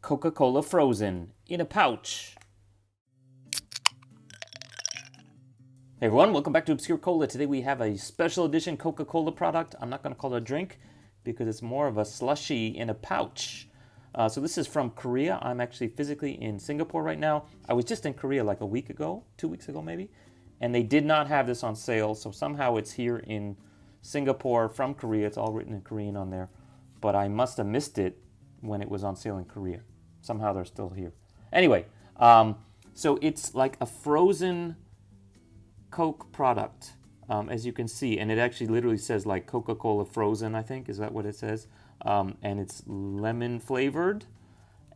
Coca-Cola frozen in a pouch. Hey everyone, welcome back to Obscure Cola. Today we have a special edition Coca-Cola product. I'm not going to call it a drink because it's more of a slushy in a pouch. So this is from Korea. I'm actually physically in Singapore right now. I was just in Korea like a week ago, 2 weeks ago maybe, and they did not have this on sale. So somehow it's here in Singapore from Korea. It's all written in Korean on there, but I must have missed it when it was on sale in Korea. Somehow they're still here. Anyway, so it's like a frozen Coke product, as you can see, and it actually literally says like Coca-Cola frozen, I think, is that what it says? And it's lemon flavored,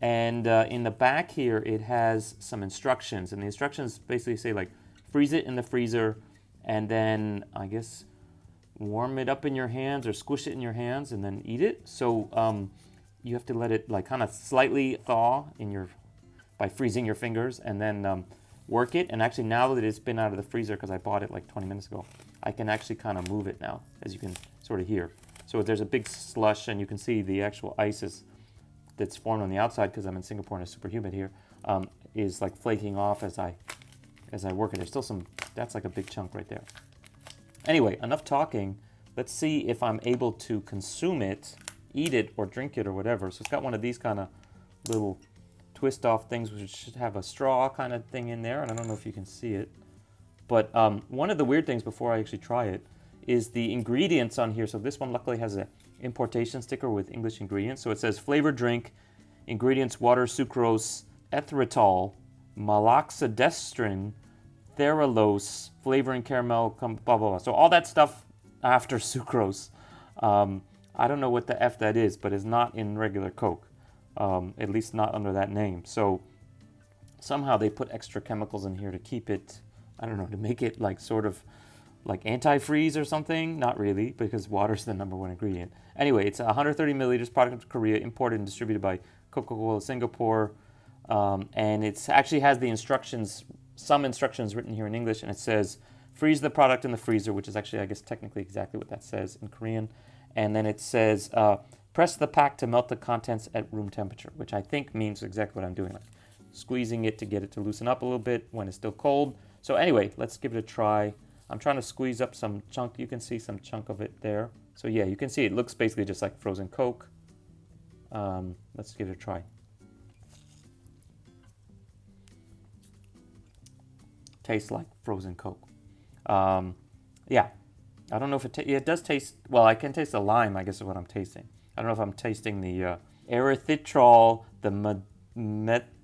and in the back here it has some instructions, and the instructions basically say like freeze it in the freezer, and then I guess warm it up in your hands or squish it in your hands and then eat it. So you have to let it like kind of slightly thaw by freezing your fingers, and then work it. And actually now that it's been out of the freezer, because I bought it like 20 minutes ago, I can actually kind of move it now, as you can sort of hear. So there's a big slush, and you can see the actual ice that's formed on the outside, because I'm in Singapore and it's super humid here, is like flaking off as I work it. There's still some, that's like a big chunk right there. Anyway, enough talking. Let's see if I'm able to consume it, eat it, or drink it, or whatever. So it's got one of these kind of little twist off things, which should have a straw kind of thing in there, and I don't know if you can see it. But one of the weird things before I actually try it is the ingredients on here. So this one luckily has an importation sticker with English ingredients. So it says flavored drink, ingredients water, sucrose, erythritol, malaxidestrin, theralose, flavoring caramel, blah, blah, blah. So all that stuff after sucrose. I don't know what the F that is, but it's not in regular Coke. At least not under that name. So somehow they put extra chemicals in here to keep it, I don't know, to make it like sort of like antifreeze or something. Not really, because water's the number one ingredient. Anyway, it's 130 milliliters, product of Korea, imported and distributed by Coca-Cola Singapore. And it actually has the instructions, some instructions written here in English, and it says freeze the product in the freezer, which is actually, I guess, technically exactly what that says in Korean. And then it says press the pack to melt the contents at room temperature, which I think means exactly what I'm doing, like squeezing it to get it to loosen up a little bit when it's still cold. So anyway, let's give it a try. I'm trying to squeeze up some chunk. You can see some chunk of it there. So yeah, you can see it looks basically just like frozen Coke. Let's give it a try. Tastes like frozen Coke. Yeah, I don't know if it does taste, well, I can taste the lime, I guess is what I'm tasting. I don't know if I'm tasting the erythritol, the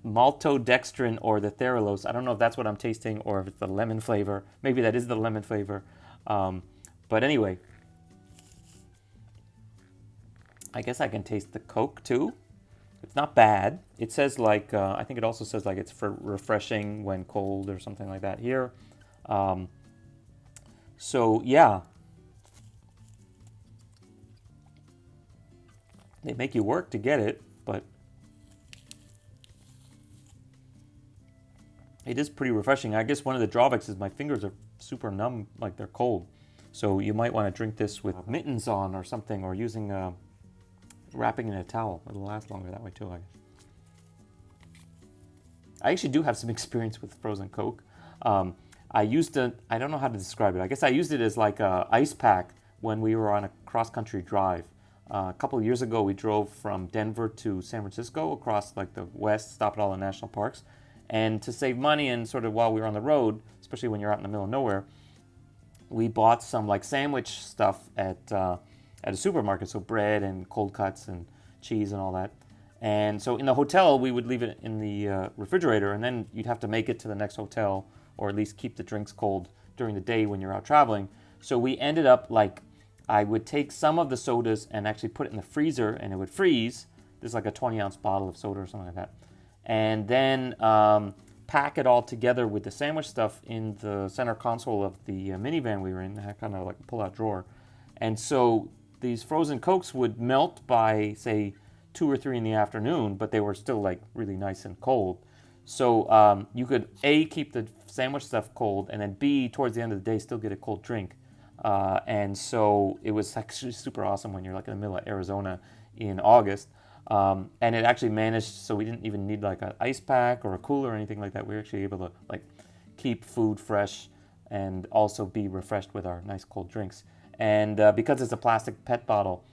maltodextrin, or the theralose. I don't know if that's what I'm tasting or if it's the lemon flavor. Maybe that is the lemon flavor. But anyway, I guess I can taste the Coke too. It's not bad. It says like, I think it also says like it's for refreshing when cold or something like that here. So yeah. They make you work to get it, but it is pretty refreshing. I guess one of the drawbacks is my fingers are super numb, like they're cold. So you might want to drink this with mittens on or something, or using wrapping in a towel. It'll last longer that way too, I guess. I actually do have some experience with frozen Coke. I used it, I don't know how to describe it. I guess I used it as like a ice pack when we were on a cross-country drive. A couple of years ago, we drove from Denver to San Francisco across like the west, stopped at all the national parks. And to save money and sort of while we were on the road, especially when you're out in the middle of nowhere, we bought some like sandwich stuff at a supermarket. So bread and cold cuts and cheese and all that. And so in the hotel, we would leave it in the refrigerator, and then you'd have to make it to the next hotel, or at least keep the drinks cold during the day when you're out traveling. So we ended up like, I would take some of the sodas and actually put it in the freezer, and it would freeze. This is like a 20-ounce bottle of soda or something like that. And then pack it all together with the sandwich stuff in the center console of the minivan we were in. It had kind of like a pull-out drawer. And so these frozen Cokes would melt by, say, 2 or 3 in the afternoon, but they were still like really nice and cold. So you could A, keep the sandwich stuff cold, and then B, towards the end of the day, still get a cold drink. And so it was actually super awesome when you're like in the middle of Arizona in August. And it actually managed, so we didn't even need like an ice pack or a cooler or anything like that. We were actually able to like keep food fresh and also be refreshed with our nice cold drinks. And because it's a plastic PET bottle,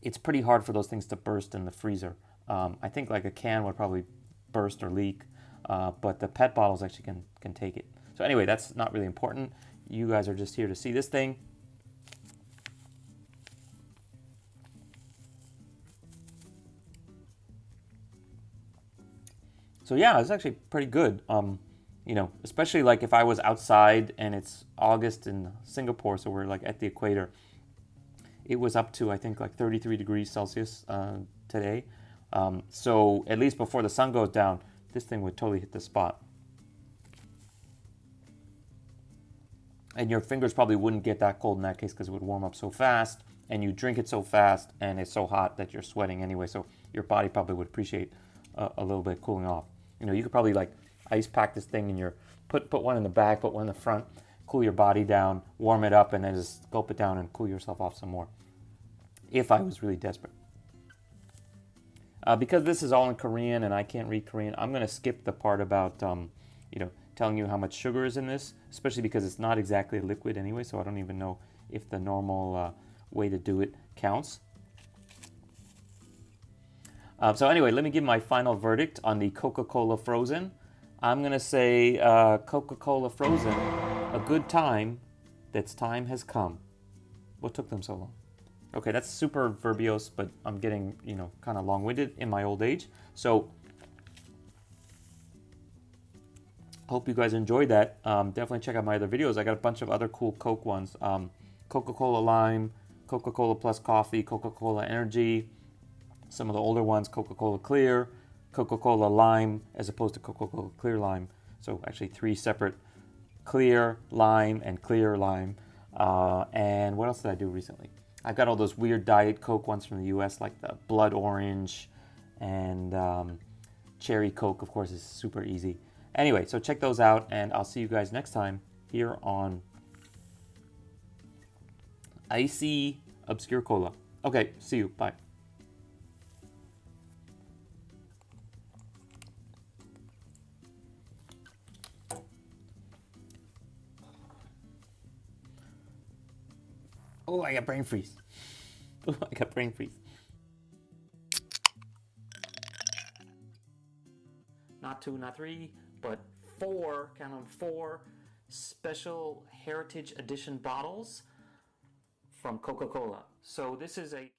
it's pretty hard for those things to burst in the freezer. I think like a can would probably burst or leak, but the PET bottles actually can take it. So anyway, that's not really important. You guys are just here to see this thing. So yeah, it's actually pretty good. You know, especially like if I was outside and it's August in Singapore, so we're like at the equator. It was up to I think like 33 degrees Celsius today. So at least before the sun goes down, this thing would totally hit the spot. And your fingers probably wouldn't get that cold in that case because it would warm up so fast, and you drink it so fast, and it's so hot that you're sweating anyway. So your body probably would appreciate a little bit cooling off. You know, you could probably like ice pack this thing in your put one in the back, put one in the front, cool your body down, warm it up, and then just gulp it down and cool yourself off some more. If I was really desperate. Because this is all in Korean and I can't read Korean, I'm going to skip the part about you know, telling you how much sugar is in this, especially because it's not exactly a liquid anyway, so I don't even know if the normal way to do it counts. So anyway, let me give my final verdict on the Coca-Cola Frozen. I'm going to say Coca-Cola Frozen, a good time, that's time has come. What took them so long? Okay, that's super verbose, but I'm getting, you know, kind of long-winded in my old age. So, hope you guys enjoyed that. Definitely check out my other videos. I got a bunch of other cool Coke ones. Coca-Cola Lime, Coca-Cola Plus Coffee, Coca-Cola Energy. Some of the older ones, Coca-Cola Clear, Coca-Cola Lime, as opposed to Coca-Cola Clear Lime. So actually 3 separate Clear Lime and Clear Lime. And what else did I do recently? I've got all those weird Diet Coke ones from the US, like the Blood Orange and Cherry Coke, of course, is super easy. Anyway, so check those out, and I'll see you guys next time here on Icy Obscure Cola. Okay, see you. Bye. Oh, I got brain freeze. Oh, I got brain freeze. Not 2, not 3, but 4, count them, 4 special Heritage Edition bottles from Coca-Cola. So this is a